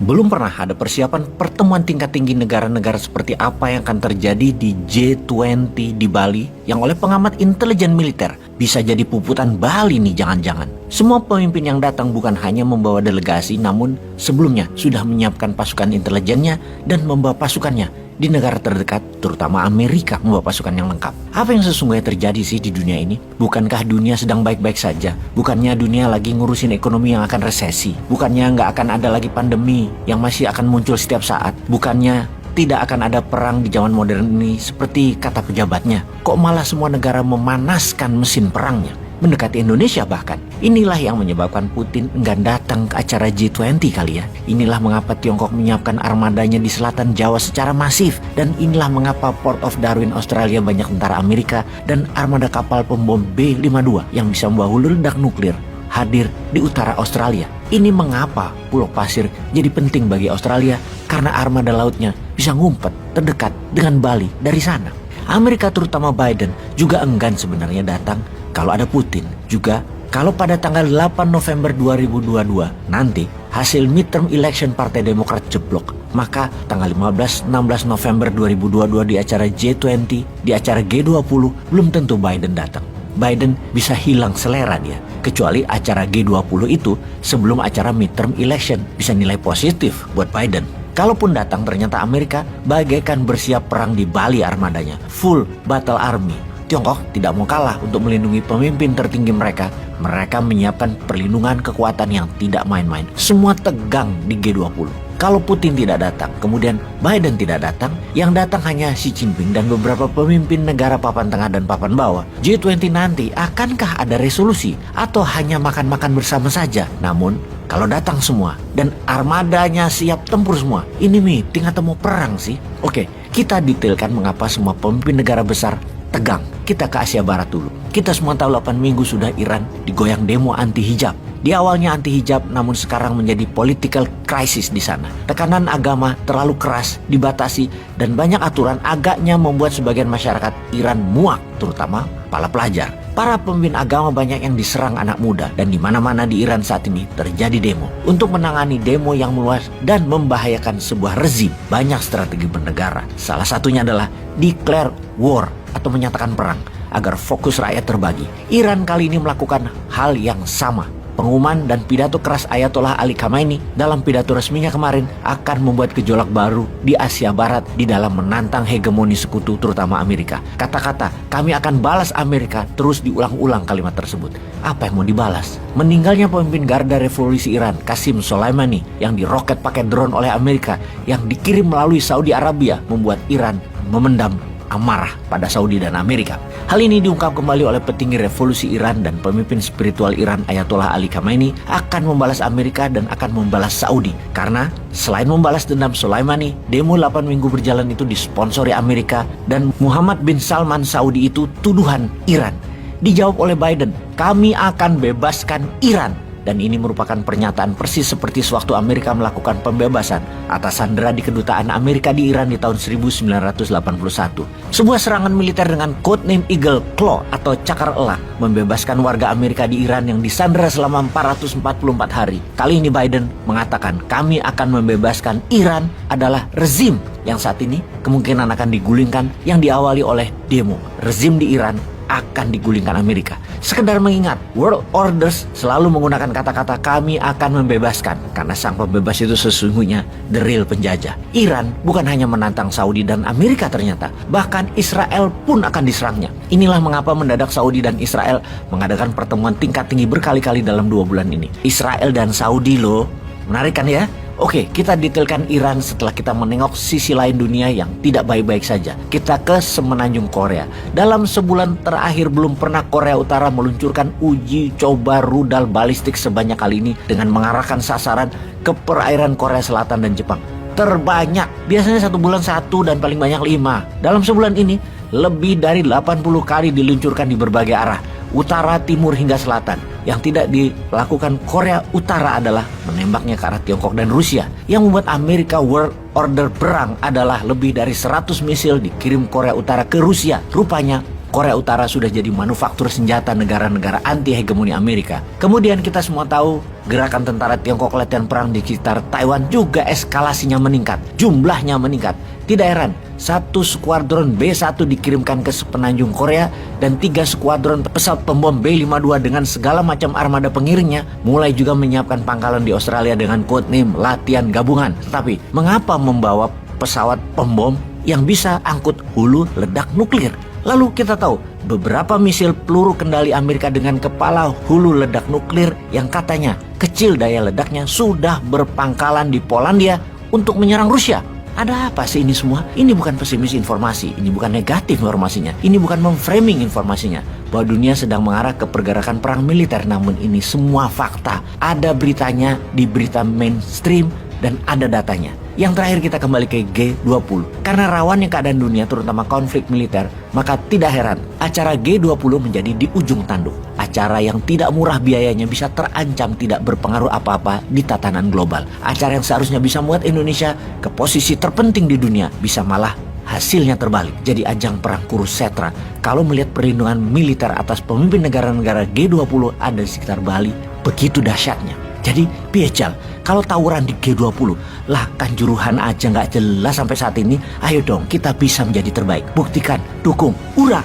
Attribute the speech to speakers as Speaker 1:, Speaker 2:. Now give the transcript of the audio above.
Speaker 1: Belum pernah ada persiapan pertemuan tingkat tinggi negara-negara seperti apa yang akan terjadi di G20 di Bali yang oleh pengamat intelijen militer bisa jadi puputan Bali nih jangan-jangan. Semua pemimpin yang datang bukan hanya membawa delegasi namun sebelumnya sudah menyiapkan pasukan intelijennya dan membawa pasukannya di negara terdekat, terutama Amerika membawa pasukan yang lengkap. Apa yang sesungguhnya terjadi sih di dunia ini? Bukankah dunia sedang baik-baik saja? Bukannya dunia lagi ngurusin ekonomi yang akan resesi? Bukannya nggak akan ada lagi pandemi yang masih akan muncul setiap saat? Bukannya tidak akan ada perang di zaman modern ini seperti kata pejabatnya? Kok malah semua negara memanaskan mesin perangnya? Mendekati Indonesia bahkan. Inilah yang menyebabkan Putin enggan datang ke acara G20 kali ya. Inilah mengapa Tiongkok menyiapkan armadanya di selatan Jawa secara masif. Dan inilah mengapa Port of Darwin Australia banyak tentara Amerika dan armada kapal pembom B-52 yang bisa membawa hulu ledak nuklir hadir di utara Australia. Ini mengapa Pulau Pasir jadi penting bagi Australia karena armada lautnya bisa ngumpet terdekat dengan Bali dari sana. Amerika terutama Biden juga enggan sebenarnya datang kalau ada Putin. Juga kalau pada tanggal 8 November 2022 nanti hasil midterm election Partai Demokrat jeblok, maka tanggal 15-16 November 2022 di acara G20, di acara G20 belum tentu Biden datang. Biden bisa hilang selera dia. Kecuali acara G20 itu sebelum acara midterm election bisa nilai positif buat Biden. Kalaupun datang ternyata Amerika bagaikan bersiap perang di Bali armadanya. Full battle army. Tiongkok tidak mau kalah untuk melindungi pemimpin tertinggi mereka. Mereka menyiapkan perlindungan kekuatan yang tidak main-main. Semua tegang di G20. Kalau Putin tidak datang, kemudian Biden tidak datang, yang datang hanya Xi Jinping dan beberapa pemimpin negara papan tengah dan papan bawah. G20 nanti akankah ada resolusi atau hanya makan-makan bersama saja? Namun, kalau datang semua dan armadanya siap tempur semua, ini meeting atau mau perang sih? Oke, kita detailkan mengapa semua pemimpin negara besar tegang. Kita ke Asia Barat dulu. Kita semua tahu 8 minggu sudah Iran digoyang demo anti-hijab. Di awalnya anti-hijab namun sekarang menjadi political crisis di sana. Tekanan agama terlalu keras, dibatasi, dan banyak aturan agaknya membuat sebagian masyarakat Iran muak, terutama para pelajar. Para pemimpin agama banyak yang diserang anak muda dan di mana-mana di Iran saat ini terjadi demo. Untuk menangani demo yang meluas dan membahayakan sebuah rezim, banyak strategi bernegara. Salah satunya adalah declare war atau menyatakan perang agar fokus rakyat terbagi. Iran kali ini melakukan hal yang sama. Pengumuman dan pidato keras Ayatollah Ali Khamenei dalam pidato resminya kemarin akan membuat gejolak baru di Asia Barat di dalam menantang hegemoni sekutu terutama Amerika. Kata-kata kami akan balas Amerika terus diulang-ulang kalimat tersebut. Apa yang mau dibalas? Meninggalnya pemimpin Garda Revolusi Iran Qasem Soleimani yang diroket pakai drone oleh Amerika yang dikirim melalui Saudi Arabia membuat Iran memendam amarah pada Saudi dan Amerika. Hal ini diungkap kembali oleh petinggi revolusi Iran dan pemimpin spiritual Iran Ayatollah Ali Khamenei akan membalas Amerika dan akan membalas Saudi. Karena selain membalas dendam Soleimani, demo 8 minggu berjalan itu disponsori Amerika dan Muhammad bin Salman Saudi itu tuduhan Iran. Dijawab oleh Biden, kami akan bebaskan Iran. Dan ini merupakan pernyataan persis seperti sewaktu Amerika melakukan pembebasan atas sandera di kedutaan Amerika di Iran di tahun 1981. Sebuah serangan militer dengan codename Eagle Claw atau cakar elang membebaskan warga Amerika di Iran yang disandera selama 444 hari. Kali ini Biden mengatakan kami akan membebaskan Iran adalah rezim yang saat ini kemungkinan akan digulingkan yang diawali oleh demo. Rezim di Iran akan digulingkan Amerika. Sekedar mengingat, world orders selalu menggunakan kata-kata kami akan membebaskan karena sang pembebas itu sesungguhnya the real penjajah. Iran bukan hanya menantang Saudi dan Amerika ternyata, bahkan Israel pun akan diserangnya. Inilah mengapa mendadak Saudi dan Israel mengadakan pertemuan tingkat tinggi berkali-kali dalam 2 bulan ini. Israel dan Saudi loh, menarik kan ya? Oke, kita detailkan Iran setelah kita menengok sisi lain dunia yang tidak baik-baik saja. Kita ke semenanjung Korea. Dalam sebulan terakhir belum pernah Korea Utara meluncurkan uji coba rudal balistik sebanyak kali ini dengan mengarahkan sasaran ke perairan Korea Selatan dan Jepang. Terbanyak, biasanya 1 bulan 1 dan paling banyak 5. Dalam sebulan ini, lebih dari 80 kali diluncurkan di berbagai arah. Utara, timur, hingga selatan. Yang tidak dilakukan Korea Utara adalah menembaknya ke arah Tiongkok dan Rusia. Yang membuat Amerika World Order perang adalah lebih dari 100 misil dikirim Korea Utara ke Rusia. Rupanya Korea Utara sudah jadi manufaktur senjata negara-negara anti hegemoni Amerika. Kemudian kita semua tahu Gerakan tentara Tiongkok latihan perang di sekitar Taiwan juga eskalasinya meningkat, jumlahnya meningkat. Tidak heran, 1 skuadron B-1 dikirimkan ke sepenanjung Korea dan 3 skuadron pesawat pembom B-52 dengan segala macam armada pengiringnya mulai juga menyiapkan pangkalan di Australia dengan codename latihan gabungan. Tetapi, mengapa membawa pesawat pembom yang bisa angkut hulu ledak nuklir? Lalu kita tahu beberapa misil peluru kendali Amerika dengan kepala hulu ledak nuklir yang katanya kecil daya ledaknya sudah berpangkalan di Polandia untuk menyerang Rusia. Ada apa sih ini semua? Ini bukan pesimis informasi, ini bukan negatif informasinya, ini bukan memframing informasinya bahwa dunia sedang mengarah ke pergerakan perang militer. Namun ini semua fakta, ada beritanya di berita mainstream dan ada datanya. Yang terakhir kita kembali ke G20. Karena rawannya keadaan dunia terutama konflik militer, maka tidak heran acara G20 menjadi di ujung tanduk. Acara yang tidak murah biayanya bisa terancam tidak berpengaruh apa-apa di tatanan global. Acara yang seharusnya bisa membuat Indonesia ke posisi terpenting di dunia bisa malah hasilnya terbalik. Jadi ajang perang kurus setra. Kalau melihat perlindungan militer atas pemimpin negara-negara G20 ada di sekitar Bali, begitu dahsyatnya. Jadi piejal, kalau tawuran di G20 lah Kanjuruhan aja nggak jelas sampai saat ini. Ayo dong kita bisa menjadi terbaik. Buktikan, dukung, hurra!